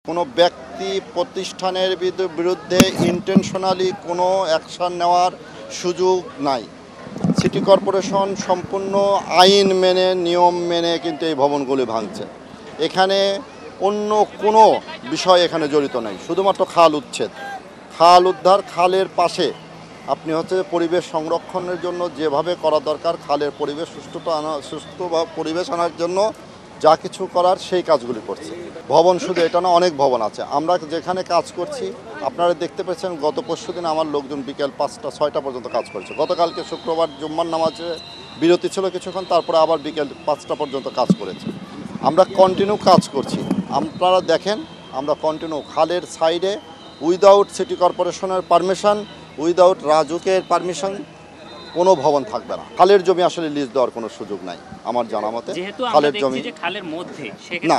কোনো ব্যক্তি প্রতিষ্ঠানের বিরুদ্ধে ইন্টেনশনালি কোনো অ্যাকশন নেওয়ার সুযোগ নাই। সিটি কর্পোরেশন সম্পূর্ণ আইন মেনে নিয়ম মেনে কিন্তু এই ভবনগুলি ভাঙছে। এখানে অন্য কোনো বিষয় এখানে জড়িত নেই, শুধুমাত্র খাল উচ্ছেদ, খাল উদ্ধার। খালের পাশে আপনি হচ্ছে পরিবেশ সংরক্ষণের জন্য যেভাবে করা দরকার, খালের পরিবেশ সুস্থ বা পরিবেশ আনার জন্য যা কিছু করার সেই কাজগুলি করছে। ভবন শুধু এটা না, অনেক ভবন আছে। আমরা যেখানে কাজ করছি আপনারা দেখতে পেয়েছেন, গত পরশু দিন আমার লোকজন বিকেল 5টা-6টা পর্যন্ত কাজ করেছে। গতকালকে শুক্রবার জুম্মার নামাজে বিরতি ছিল কিছুক্ষণ, তারপরে আবার বিকেল 5টা পর্যন্ত কাজ করেছে। আমরা কন্টিনিউ কাজ করছি। আপনারা দেখেন আমরা কন্টিনিউ খালের সাইডে উইদাউট সিটি কর্পোরেশনের পারমিশন, উইদাউট রাজুকের পারমিশন কোনো ভবন থাকবে না। খালের জমি আসলে লিজ দেওয়ার কোনো সুযোগ নাই আমার জানা মতে। খালের জমি খালের মধ্যে না,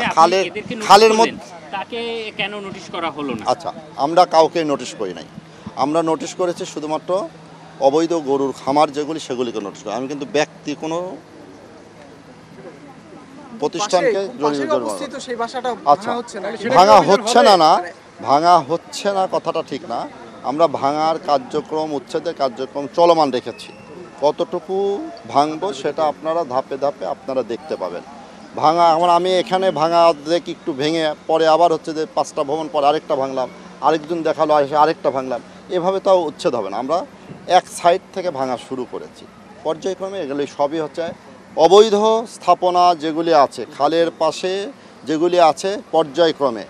খালের মধ্যে তাকে কেন নোটিশ করা হলো না? আচ্ছা, আমরা কাউকে নোটিশ করি নাই। আমরা নোটিশ করেছি শুধুমাত্র অবৈধ গরুর খামার যেগুলি সেগুলিকে নোটিশ করি। আমি কিন্তু ব্যক্তি কোনো প্রতিষ্ঠানকে আচ্ছা ভাঙা হচ্ছে না, ভাঙা হচ্ছে না কথাটা ঠিক না। আমরা ভাঙার কার্যক্রম, উচ্ছেদের কার্যক্রম চলমান রেখেছি। কতটুকু ভাঙবো সেটা আপনারা ধাপে ধাপে আপনারা দেখতে পাবেন। ভাঙা আমি এখানে ভাঙা দেখি একটু ভেঙে পরে আবার হচ্ছে যে 5টা ভবন পরে আরেকটা ভাঙলাম, আরেকজন দেখালো এসে আরেকটা ভাঙলাম, এভাবে তাও উচ্ছেদ হবে না। আমরা এক সাইড থেকে ভাঙা শুরু করেছি পর্যায়ক্রমে। এগুলি সবই হচ্ছে অবৈধ স্থাপনা যেগুলি আছে খালের পাশে, যেগুলি আছে পর্যায়ক্রমে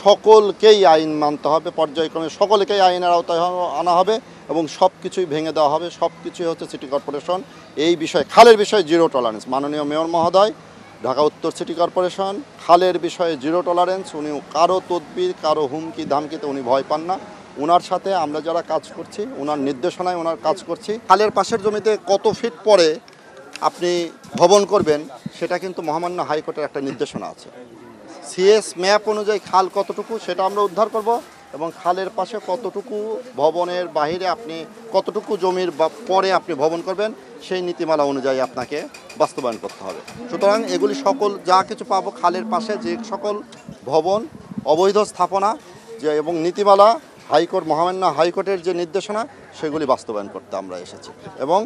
সকলকেই আইন মানতে হবে। পর্যায়ক্রমে সকলকেই আইনের আওতায় আনা হবে এবং সব কিছুই ভেঙে দেওয়া হবে। সব কিছুই হচ্ছে সিটি কর্পোরেশন এই বিষয়ে, খালের বিষয়ে জিরো টলারেন্স। মাননীয় মেয়র মহোদয়, ঢাকা উত্তর সিটি কর্পোরেশন খালের বিষয়ে জিরো টলারেন্স। উনি কারো তদবির, কারো হুমকি ধামকিতে উনি ভয় পান না। ওনার সাথে আমরা যারা কাজ করছি, ওনার নির্দেশনায় ওনার কাজ করছি। খালের পাশের জমিতে কত ফিট পরে আপনি ভবন করবেন সেটা কিন্তু মহামান্য হাইকোর্টের একটা নির্দেশনা আছে। সিএস ম্যাপ অনুযায়ী খাল কতটুকু সেটা আমরা উদ্ধার করব এবং খালের পাশে কতটুকু ভবনের বাহিরে আপনি কতটুকু জমির পরে আপনি ভবন করবেন সেই নীতিমালা অনুযায়ী আপনাকে বাস্তবায়ন করতে হবে। সুতরাং এগুলি সকল যা কিছু পাবো খালের পাশে যে সকল ভবন অবৈধ স্থাপনা যে এবং নীতিমালা হাইকোর্ট, মহামান্য হাইকোর্টের যে নির্দেশনা সেগুলি বাস্তবায়ন করতে আমরা এসেছি এবং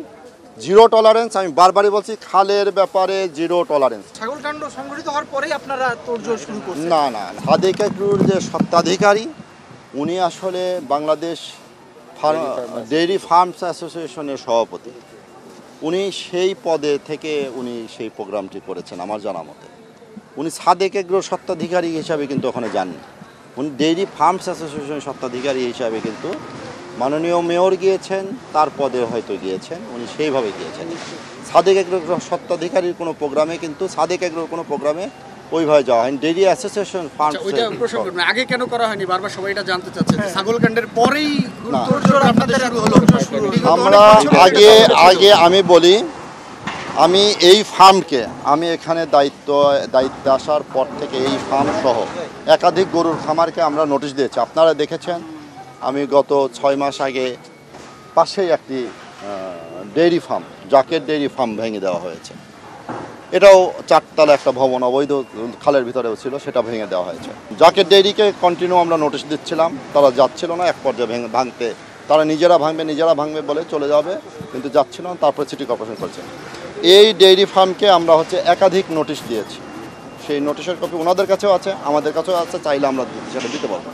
জিরো টলারেন্স। আমি বারবারই বলছি খালের ব্যাপারে জিরো টলারেন্স। ছাগলকাণ্ড সংঘটিত হওয়ার পরেই আপনারা তোড়জোড় শুরু করছেন? না, সাদেক এগ্রোর যে স্বত্বাধিকারী উনি আসলে বাংলাদেশ ডেইরি ফার্মস অ্যাসোসিয়েশনের সভাপতি। উনি সেই পদে থেকে উনি সেই প্রোগ্রামটি করেছেন আমার জানা মতে। উনি সাদেক এগ্রোর স্বত্বাধিকারী হিসাবে কিন্তু ওখানে যাননি। উনি ডেইরি ফার্মস অ্যাসোসিয়েশনের স্বত্বাধিকারী হিসাবে কিন্তু মাননীয় মেয়র গিয়েছেন, তার পদে হয়তো গিয়েছেন, উনি সেইভাবে গিয়েছেন। সাদেক এগ্রোর স্বত্বাধিকারীর কোনো প্রোগ্রামে কিন্তু সাদেক এগ্রোর কোনো প্রোগ্রামে ওইভাবে যাওয়া হয়নি। ডেইরি অ্যাসোসিয়েশন ফার্ম আগে কেন করা হয়নি বারবার সবাই এটা জানতে চাচ্ছে। ছাগলকাণ্ডের পরেই আমরা আগে আমি বলি, আমি এই ফার্মকে আমি এখানে দায়িত্বে আসার পর থেকে এই ফার্ম সহ একাধিক গরুর খামারকে আমরা নোটিশ দিয়েছি। আপনারা দেখেছেন আমি গত 6 মাস আগে পাশেই একটি dairy farm, Zaker dairy farm ভেঙে দেওয়া হয়েছে। এটাও 4তলা একটা ভবন অবৈধ খালের ভিতরেও ছিল, সেটা ভেঙে দেওয়া হয়েছে। জাকের ডেইরিকে কন্টিনিউ আমরা নোটিশ দিচ্ছিলাম, তারা যাচ্ছিল না। এক পর্যায়ে ভাঙতে তারা নিজেরা ভাঙবে বলে চলে যাবে, কিন্তু যাচ্ছিল না। তারপরে সিটি কর্পোরেশন করছে। এই ডেইরি ফার্মকে আমরা হচ্ছে একাধিক নোটিশ দিয়েছি। সেই নোটিশের কপি ওনাদের কাছেও আছে, আমাদের কাছেও আছে, চাইলে আমরা সেটা দিতে পারবো।